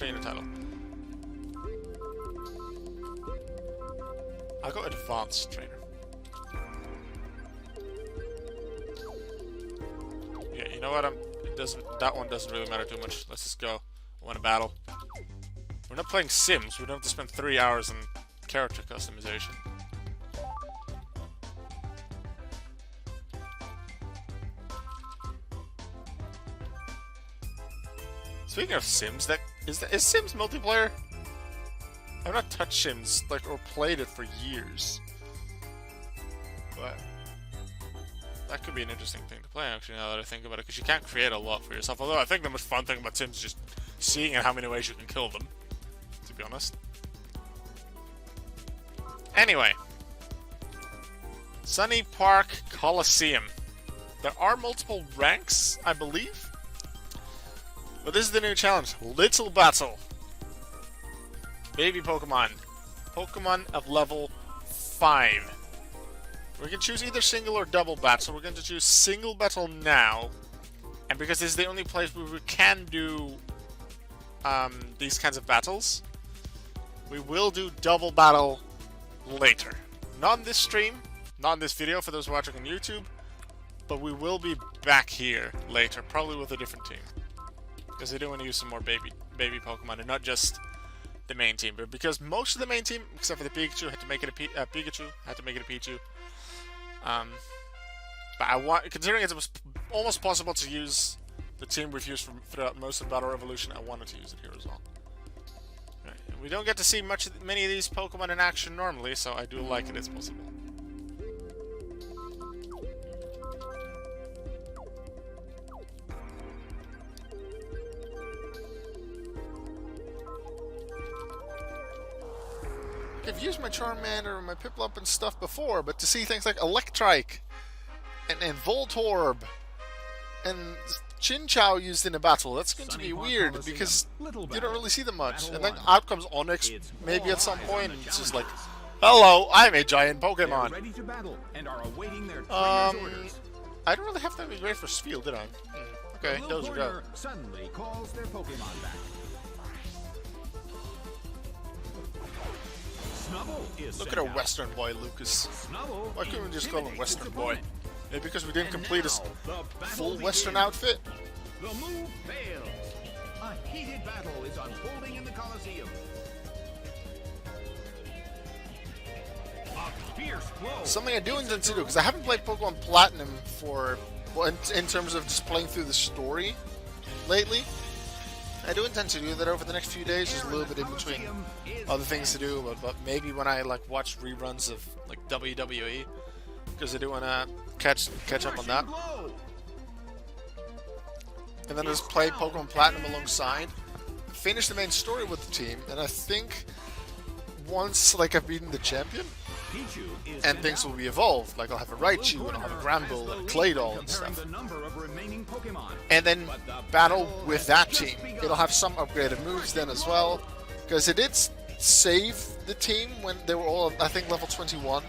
trainer title. I'll go advanced trainer. Yeah, you know what? That one doesn't really matter too much. Let's just go. I want to battle. We're not playing Sims. We don't have to spend 3 hours on character customization. Speaking of Sims, is Sims multiplayer? I've not touched Sims or played it for years. But that could be an interesting thing to play, actually, now that I think about it, because you can't create a lot for yourself. Although I think the most fun thing about Sims is just seeing in how many ways you can kill them, to be honest. Anyway. Sunny Park Colosseum. There are multiple ranks, I believe. But this is the new challenge. Little Battle. Baby Pokemon. Pokemon of level 5. We can choose either single or double battle. We're going to choose single battle now. And because this is the only place where we can do these kinds of battles, we will do double battle later. Not in this stream, not in this video for those watching on YouTube, but we will be back here later, probably with a different team. Because I do want to use some more baby Pokemon, and not just the main team. But because most of the main team, except for the Pikachu, had to make it a Pikachu, had to make it a Pichu. But I want, considering it was almost possible to use the team we've used throughout most of Battle Revolution, I wanted to use it here as well. Right. We don't get to see many of these Pokemon in action normally, so I do like it as possible. I've used my Charmander or my Piplup and stuff before, but to see things like Electrike and Voltorb and Chinchou used in a battle, that's going to be weird because you don't really see them much. And then out comes Onyx maybe at some point, and it's just like, hello, I'm a giant Pokemon. I don't really have to be great for Spiel, did I? Okay, those are go. Look at a Western boy, Lucas. Why couldn't we just call him Western boy? Maybe because we didn't complete his full Western outfit? The move failed. A heated battle is unfolding in the Coliseum. A fierce blow. Something I do intend to do, because I haven't played Pokemon Platinum for, well, in terms of just playing through the story lately. I do intend to do that over the next few days, just a little bit in between other things to do, but maybe when I watch reruns of WWE, because I do want to catch up on that. And then just play Pokemon Platinum alongside, finish the main story with the team, and I think once I've beaten the champion, and things will be evolved, I'll have a Raichu, and I'll have a Granbull, and a Claydol and stuff. And then battle with that team. It'll have some upgraded moves then as well, because it did save the team when they were all, I think, level 21,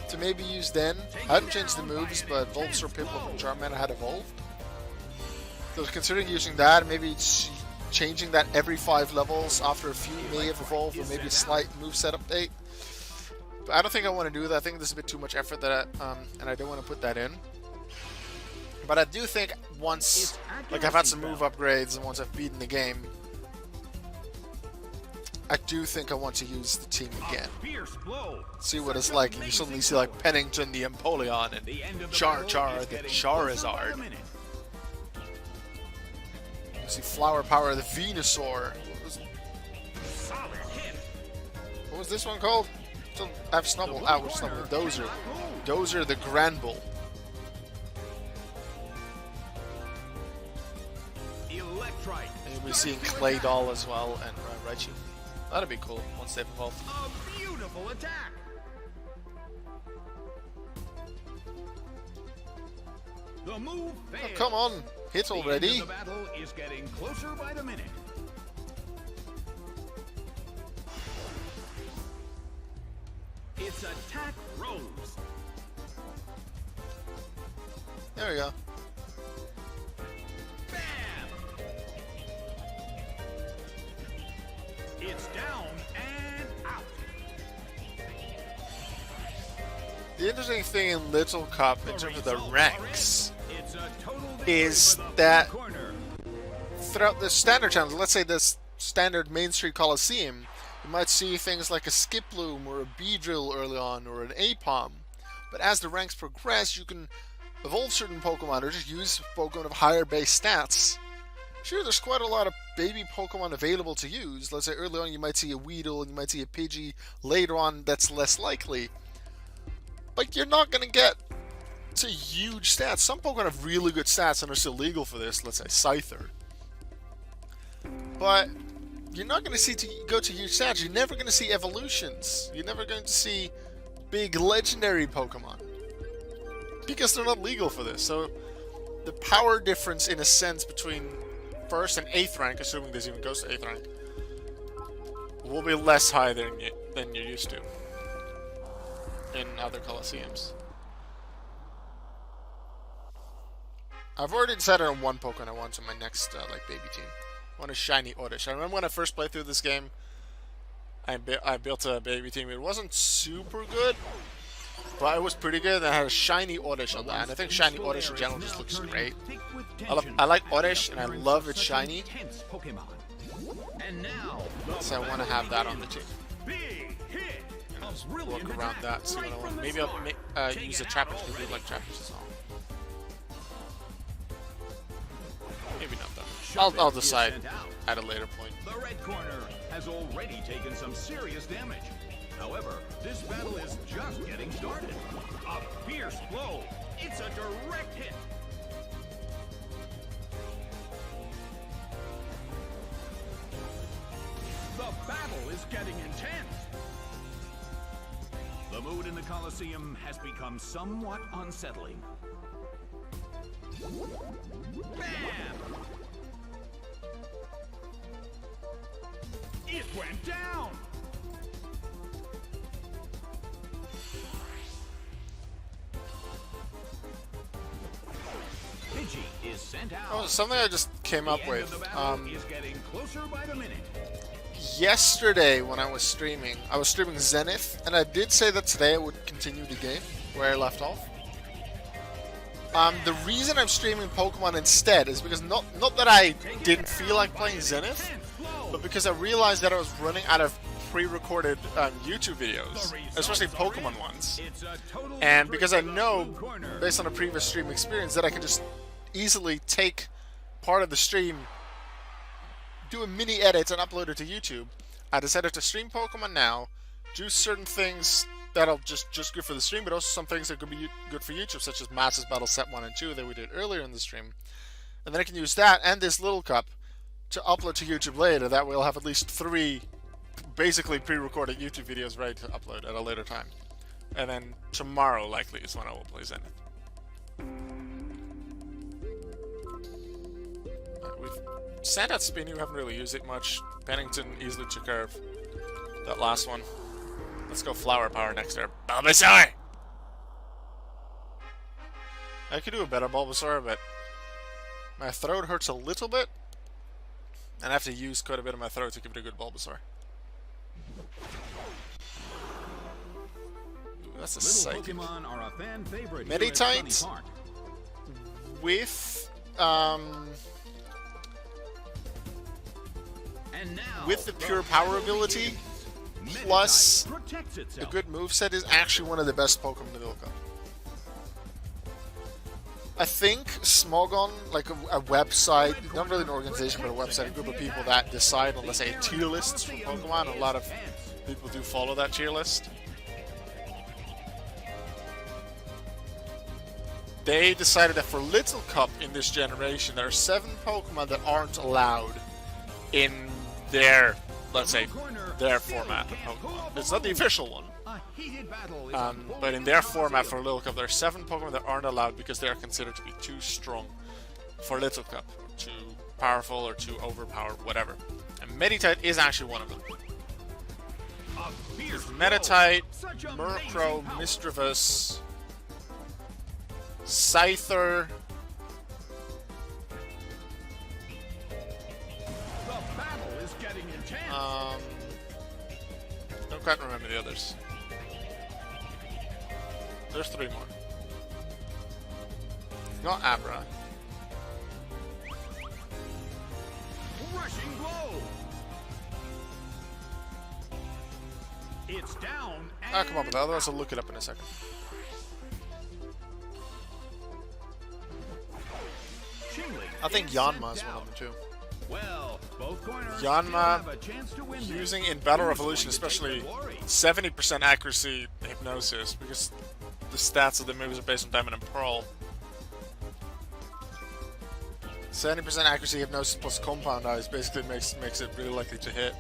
to maybe use then. I hadn't changed the moves, but Bulbasaur, Piplup, and Charmander had evolved. So considering using that, maybe changing that every 5 levels after a few may have evolved, or maybe a slight moveset update. But I don't think I want to do that. I think this is a bit too much effort, and I don't want to put that in. But I do think once I've had some move upgrades and once I've beaten the game, I do think I want to use the team again. See what it's like, and you suddenly see Pennington the Empoleon and Char the Charizard. You see Flower Power the Venusaur. What was this one called? I have Snubble. Snubble. Dozer the Granbull. And you'll be seeing Claydol as well and Raichu. That'd be cool once they've evolved. A beautiful attack. The move failed. Oh, come on, hit already. The battle is getting closer by the minute. Its attack rose. There we go. Bam! It's down and out. The interesting thing in Little Cup, in terms of the ranks, It's a total is victory for the that blue corner. throughout the standard channels, let's say this standard Main Street Coliseum, you might see things like a Skiploom or a Beedrill early on, or an Apom. But as the ranks progress, you can evolve certain Pokemon or just use Pokemon of higher base stats. Sure, there's quite a lot of baby Pokemon available to use. Let's say early on you might see a Weedle and you might see a Pidgey. Later on, that's less likely. But you're not going to get to huge stats. Some Pokemon have really good stats and are still legal for this. Let's say Scyther. But you're not going to see go to huge stats. You're never going to see evolutions. You're never going to see big legendary Pokemon. Because they're not legal for this. So the power difference, in a sense, between 1st and 8th rank, assuming this even goes to 8th rank, will be less high than you're used to in other Colosseums. I've already decided on one Pokemon I want on my next like baby team. I want a shiny Oddish. I remember when I first played through this game, I built a baby team. It wasn't super good, but it was pretty good. I had a shiny Oddish on that, and I think shiny Oddish in general just looks great. I like Oddish, and I love its shiny, so I want to have that on the team. And I'll just work around that, see what I want. Maybe I'll use a Trapper to do like Trappers as well. Maybe not though. I'll decide at a later point. The red corner has already taken some serious damage. However, this battle is just getting started. A fierce blow. It's a direct hit. The battle is getting intense. The mood in the Coliseum has become somewhat unsettling. Bam! It went down! Pidgey is sent out. Oh, something I just came up with. Is getting closer by the minute. Yesterday when I was streaming Zenith, and I did say that today I would continue the game where I left off. The reason I'm streaming Pokemon instead is because not that I didn't feel like playing Zenith, but because I realized that I was running out of pre-recorded YouTube videos, especially Pokemon ones. And because I know, based on a previous stream experience, that I can just easily take part of the stream, do a mini edit, and upload it to YouTube, I decided to stream Pokemon now, do certain things that are just good for the stream, but also some things that could be good for YouTube, such as Masters Battle Set 1 and 2 that we did earlier in the stream. And then I can use that and this little cup to upload to YouTube later. That way I'll have at least 3 basically pre-recorded YouTube videos ready to upload at a later time. And then tomorrow likely is when I will play Zenith. With Standout Spinny, we haven't really used it much. Pennington easily took care of that last one. Let's go Flower Power next turn. Bulbasaur! I could do a better Bulbasaur, but my throat hurts a little bit, and I have to use quite a bit of my throat to give it a good Bulbasaur. Ooh, that's a Psychic. Meditite with the Pure Power ability, plus a good moveset, is actually one of the best Pokemon in the Milk Cup. I think Smogon, like a website, not really an organization, but a website, a group of people that decide on, let's say, tier lists for Pokemon. A lot of people do follow that tier list. They decided that for Little Cup in this generation, there are 7 Pokemon that aren't allowed in their, let's say, their format of Pokemon. It's not the official one. But in their format for Little Cup, there are 7 Pokemon that aren't allowed because they are considered to be too strong for Little Cup, or too powerful, or too overpowered, whatever. And Meditite is actually one of them. Meditite, Murkrow, Misdreavus, Scyther, don't quite remember the others. There's 3 more. Not Abra. Rushing blow. It's down. Ah, come on with that. Otherwise, I'll look it up in a second. I think Yanma is one of them too. Well, both corners Yanma have a chance to win using this. in Battle Who's Revolution, going to take especially the glory? 70% accuracy hypnosis, because the stats of the moves are based on Diamond and Pearl. 70% accuracy hypnosis plus compound eyes basically makes it really likely to hit.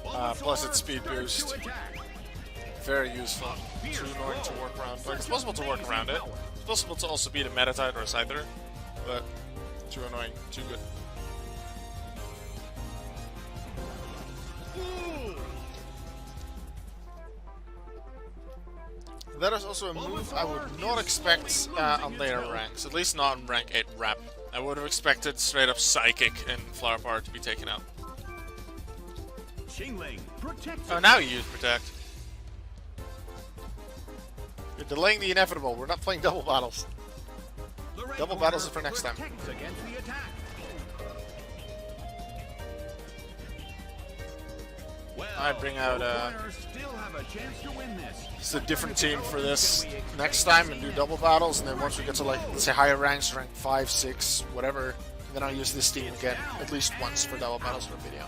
Plus its speed boost. Very useful. Too annoying to work around. Like, it's possible to work around it. It's possible to also beat a Metatite or a Scyther, but too annoying, too good. That is also a move I would not expect on later ranks, at least not on rank 8 Rap. I would have expected straight up Psychic and Flower Power to be taken out. Oh, now you use Protect. You're delaying the inevitable. We're not playing double battles. Double battles is for next time. I bring out it's a different team for this next time and do double battles, and then once we get to, like, let's say higher ranks, rank 5, 6, whatever, then I'll use this team again at least once for double battles for a video.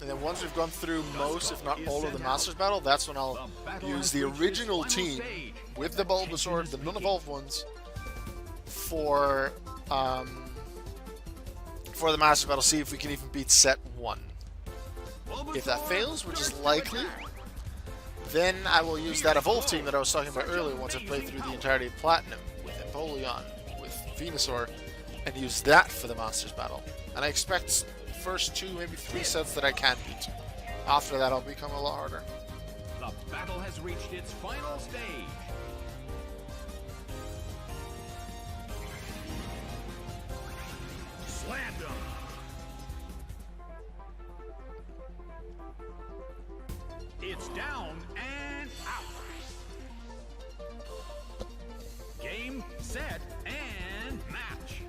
And then once we've gone through most, if not all, of the Masters Battle, that's when I'll use the original team with the Bulbasaur, the non-evolved ones, for the Masters Battle, see if we can even beat set 1. If that fails, which is likely, then I will use that evolved team that I was talking about earlier once I've played through the entirety of Platinum, with Empoleon, with Venusaur, and use that for the Masters Battle. And I expect first 2, maybe 3 sets that I can beat. After that, I'll become a lot harder. The battle has reached its final stage. Slammed him. It's down and out. Game, set, and match.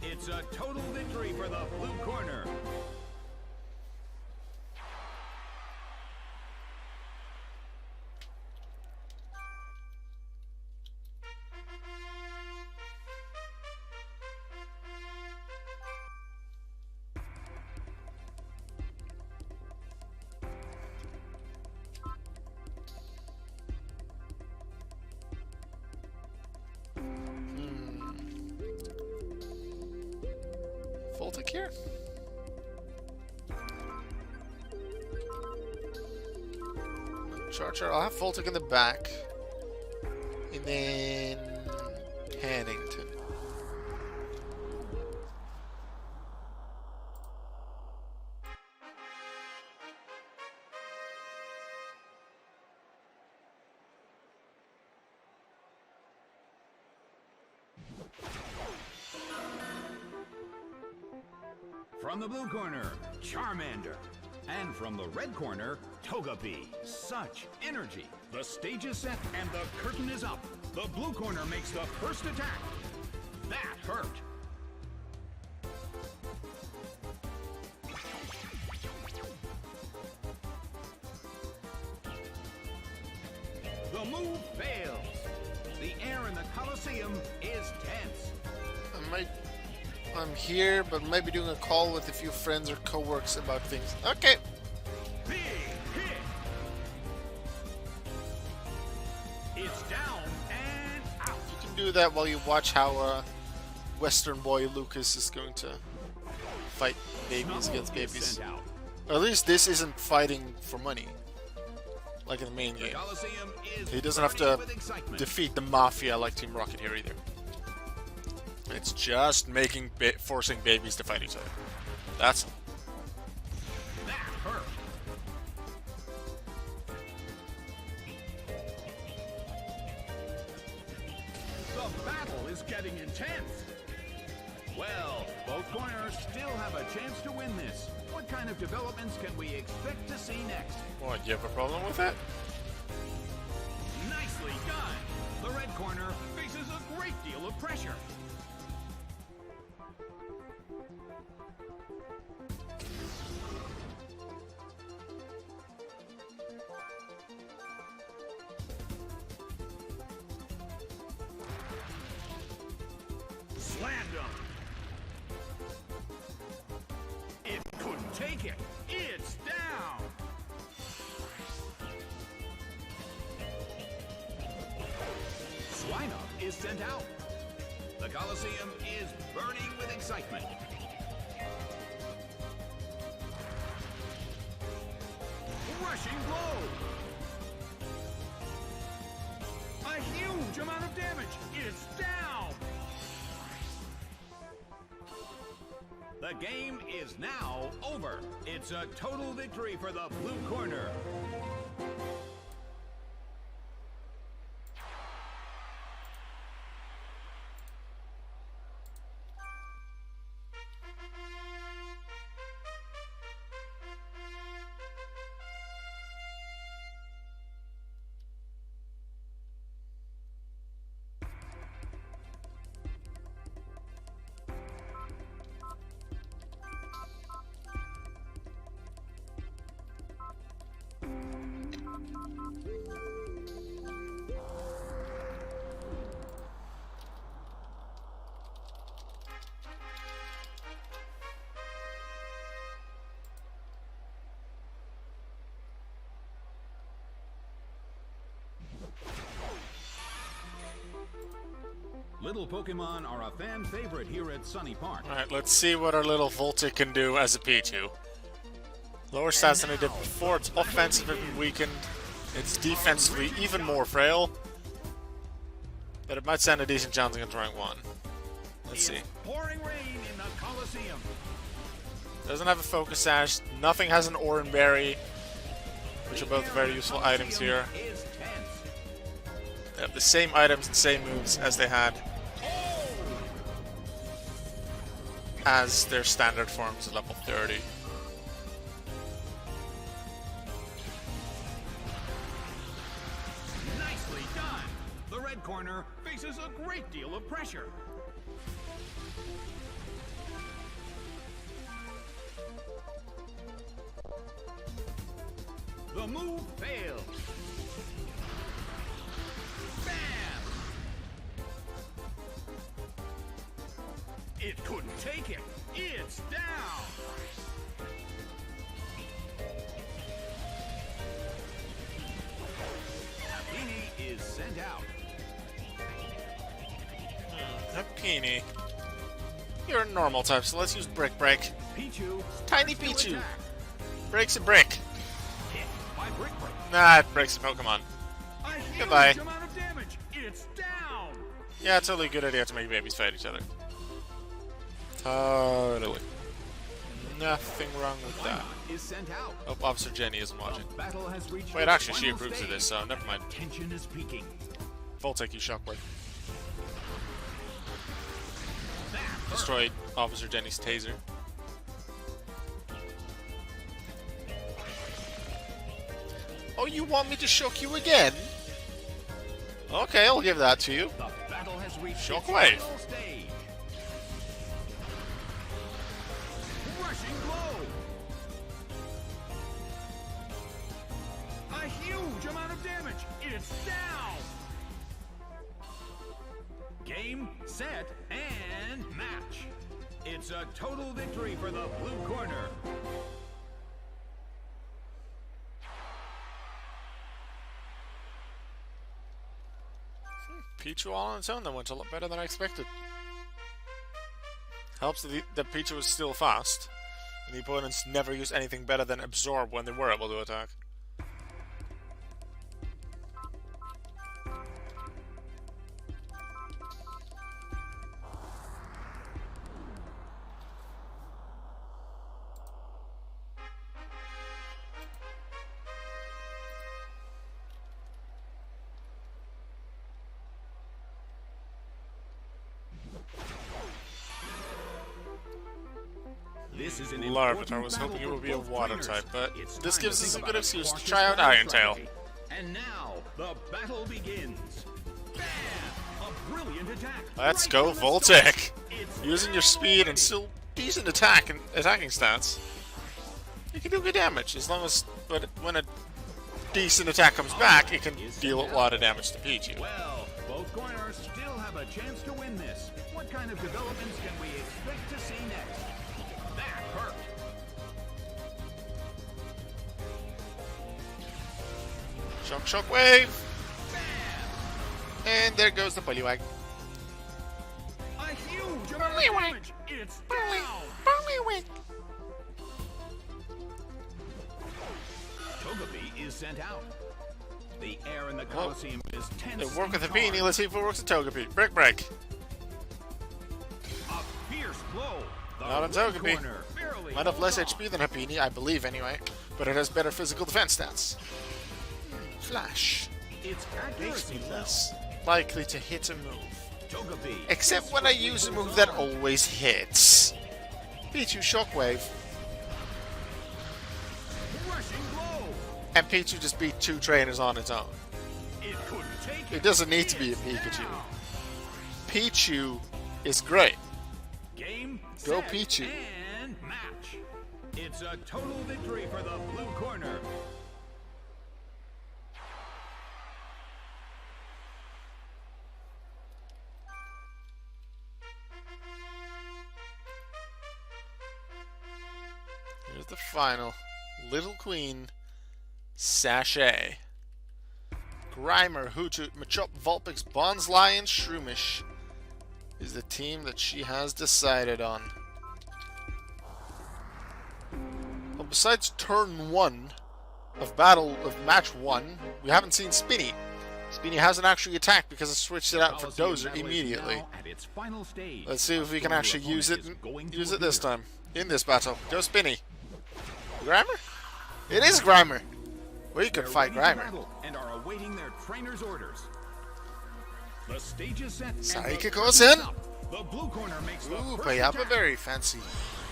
It's a total victory for the blue corner. Voltic here? Charger. I'll have Voltic in the back. And then Pannington. From the blue corner, Charmander. And from the red corner, Togepi. Such energy. The stage is set and the curtain is up. The blue corner makes the first attack. That hurt. The move fails. The air in the Coliseum is tense. I'm here, but maybe doing a call with a few friends or co-works about things. Okay. Big hit. It's down and out. You can do that while you watch how Western boy Lucas is going to fight babies against babies. Or at least this isn't fighting for money, like in the main game. He doesn't have to defeat the Mafia like Team Rocket here either. It's just forcing babies to fight each other. That's all. That hurt. The battle is getting intense. Well, Both corners still have a chance to win this. What kind of developments can we expect to see next? What, you have a problem with that? Nicely done! The red corner faces a great deal of pressure. Slammed him! It couldn't take it! It's down! Swine Up is sent out. The Coliseum is burning with excitement. Rushing blow! A huge amount of damage! It's down! The game is now over. It's a total victory for the blue corner. Little Pokemon are a fan favorite here at Sunny Park. Alright, let's see what our little Voltic can do as a Pichu. Lower stats than it did before. It's offensively weakened. It's defensively even more frail. But it might stand a decent chance against rank 1. Let's see. Pouring rain in the Coliseum. Doesn't have a Focus Sash. Nothing has an Oran Berry, which are both very useful items here. They have the same items and same moves as they had as their standard forms at level 30. Nicely done! The red corner faces a great deal of pressure. The move fails. Bam! It couldn't take it. It's down. Happini is sent out. Happini. You're a normal type, so let's use Brick Break. Pichu. Tiny Pichu. Breaks a brick. Hit by Brick Break. Nah, it breaks a Pokemon. A huge Goodbye. amount of damage. It's down. Yeah, it's totally a good idea to make babies fight each other. Totally. Nothing wrong with that. Is sent out. Hope Officer Jenny isn't watching. Battle has reached Wait, its actually, she final approves of this, stage. so never mind. Tension is peaking. Voltic, you Shockwave. That hurt. Destroyed Officer Jenny's taser. Oh, you want me to shock you again? Okay, I'll give that to you. The battle has reached its Shockwave. final stage. Rushing blow. A huge amount of damage. It's down. Game, set, and match. It's a total victory for the blue corner. Pichu all on its own, that went a lot better than I expected. Helps that the Pichu was still fast, and the opponents never used anything better than Absorb when they were able to attack. This is an Larvitar. I was hoping it would be a water type, but this gives us a good excuse to try out Iron Tail. And now the battle begins. Bam! A brilliant attack. Let's go Voltec. Using your speed and still decent attack and attacking stats, you can do good damage as long as when a decent attack comes back, it can deal a lot of damage to Pichu. Well, both corners still have a chance to win this. What kind of developments can we expect to see next? That hurt. Shockwave! And there goes the Poliwag. A huge amount of damage. It's down. Togepi is sent out. The air in the Coliseum is tense. It worked with a and Beanie. charged. Let's see if it works with Togepi. Break. A fierce blow. The Not on red Togepi. corner barely Might have less holds HP than Happiny, I believe anyway, but it has better physical defense stats. Flash. on. Its Makes me accuracy less likely to hit a move. Togepi. Except when I use a move that always hits. Pichu Shockwave. Rushing blow. And Pichu just beat 2 trainers on its own. It couldn't take It doesn't need to be a Pikachu. down. Pichu is great. Game, Go set, Pichu. and match. It's a total victory for the blue corner. Here's the final. Little Queen, Sachet. Grimer, Hoothoot, Machop, Vulpix, Bonsly, Shroomish is the team that she has decided on. Well, besides turn 1 of match 1, we haven't seen Spinny. Spinny hasn't actually attacked because I switched it out for Coliseum Dozer battle is immediately. now at its final stage. Let's see if we can Your actually use it opponent is going to use it this appear. time in this battle. Go Spinny. Grimer? It is Grimer. We could They're fight ready to Grimer. battle and are awaiting their trainer's orders. The stage is set. and the Psychic curtain goes is in. up. The blue corner makes the Ooh, first but you have a attack. very fancy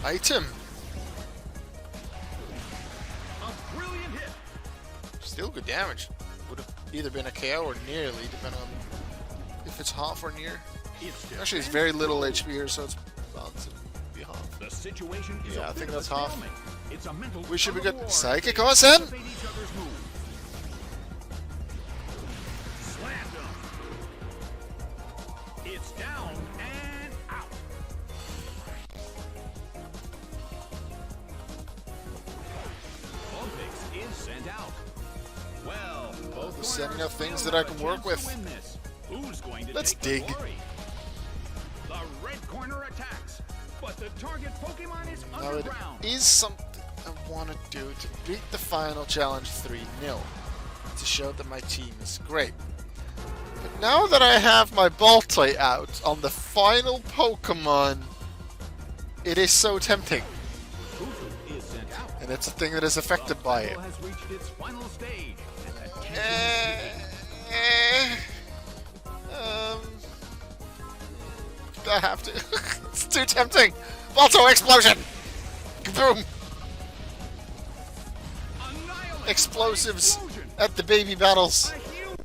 item. A brilliant hit. Still good damage. Would have either been a KO or nearly, depending on if it's half or near. It's Actually, it's very little HP here, so it's bound to be half. The situation is Yeah, a I bit think of that's a half. stalemate. It's a mental We should be good. tug-of-war. Psychic They goes in. anticipate each other's move. Slammed him. It's down and out. Vulpix is sent out. Well, both We're sending corners out things still that I have a can work chance to with. win this. Who's going to Let's take the dig. glory? The red corner attacks, but the target Pokemon is Now, it underground. is something I want to do to beat the final challenge 3-0 to show that my team is great. But now that I have my Baltoy out on the final Pokemon, it is so tempting. Hoothoot is sent out. And it's a thing that is affected by it. Battle has reached its final stage, and the tension I have to. It's too tempting. Balto explosion. Boom. Annihilate Explosives explosion. at the baby battles. A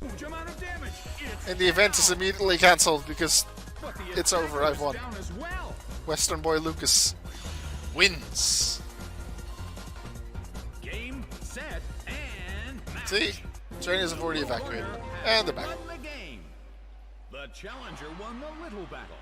huge amount of damage. It's And the event is immediately cancelled because but the it's attacker over, I've is won. down as well. Western Boy Lucas wins. Game, set, and match. See? Trainers have already evacuated. And they're back. Won the game. The challenger won the little battle.